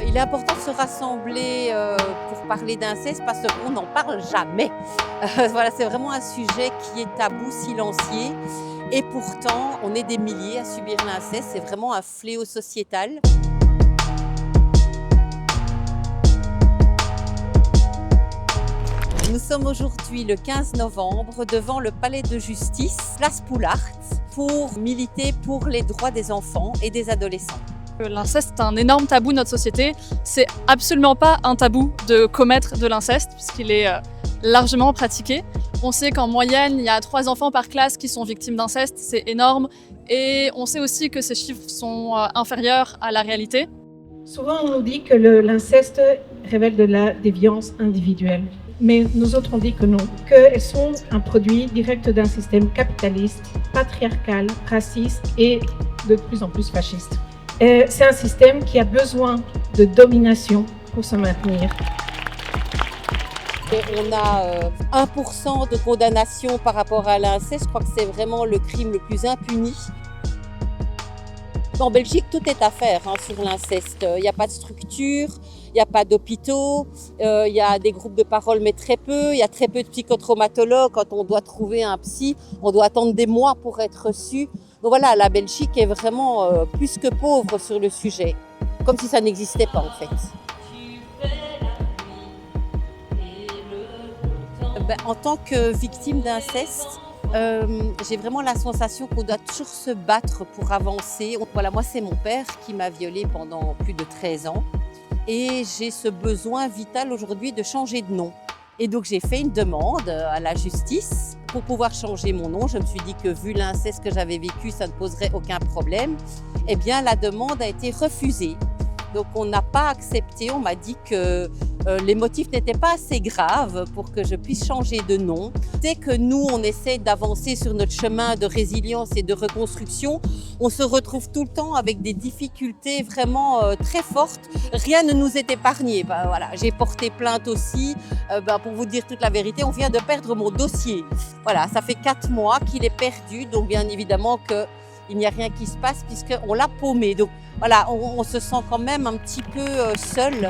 Il est important de se rassembler pour parler d'inceste parce qu'on n'en parle jamais. Voilà, c'est vraiment un sujet qui est tabou, silencieux. Et pourtant, on est des milliers à subir l'inceste. C'est vraiment un fléau sociétal. Nous sommes aujourd'hui le 15 novembre devant le palais de justice, place Poulart, pour militer pour les droits des enfants et des adolescents. L'inceste est un énorme tabou de notre société. C'est absolument pas un tabou de commettre de l'inceste puisqu'il est largement pratiqué. On sait qu'en moyenne, il y a 3 enfants par classe qui sont victimes d'inceste, c'est énorme. Et on sait aussi que ces chiffres sont inférieurs à la réalité. Souvent, on nous dit que l'inceste révèle de la déviance individuelle. Mais nous autres, on dit que non, qu'elles sont un produit direct d'un système capitaliste, patriarcal, raciste et de plus en plus fasciste. C'est un système qui a besoin de domination pour se maintenir. On a 1% de condamnation par rapport à l'inceste. Je crois que c'est vraiment le crime le plus impuni. En Belgique, tout est à faire sur l'inceste. Il n'y a pas de structure, il n'y a pas d'hôpitaux, il y a des groupes de parole, mais très peu. Il y a très peu de psychotraumatologues. Quand on doit trouver un psy, on doit attendre des mois pour être reçu. Donc voilà, la Belgique est vraiment plus que pauvre sur le sujet, comme si ça n'existait pas en fait. En tant que victime d'inceste, j'ai vraiment la sensation qu'on doit toujours se battre pour avancer. Voilà, moi c'est mon père qui m'a violée pendant plus de 13 ans et j'ai ce besoin vital aujourd'hui de changer de nom. Et donc j'ai fait une demande à la justice pour pouvoir changer mon nom. Je me suis dit que vu l'inceste que j'avais vécu, ça ne poserait aucun problème. Eh bien la demande a été refusée. Donc on n'a pas accepté, on m'a dit que les motifs n'étaient pas assez graves pour que je puisse changer de nom. Dès que nous, on essaie d'avancer sur notre chemin de résilience et de reconstruction, on se retrouve tout le temps avec des difficultés vraiment très fortes. Rien ne nous est épargné. Voilà, j'ai porté plainte aussi. Pour vous dire toute la vérité, on vient de perdre mon dossier. Voilà, ça fait 4 mois qu'il est perdu, donc bien évidemment qu'il n'y a rien qui se passe puisqu'on l'a paumé. Donc voilà, on se sent quand même un petit peu seul.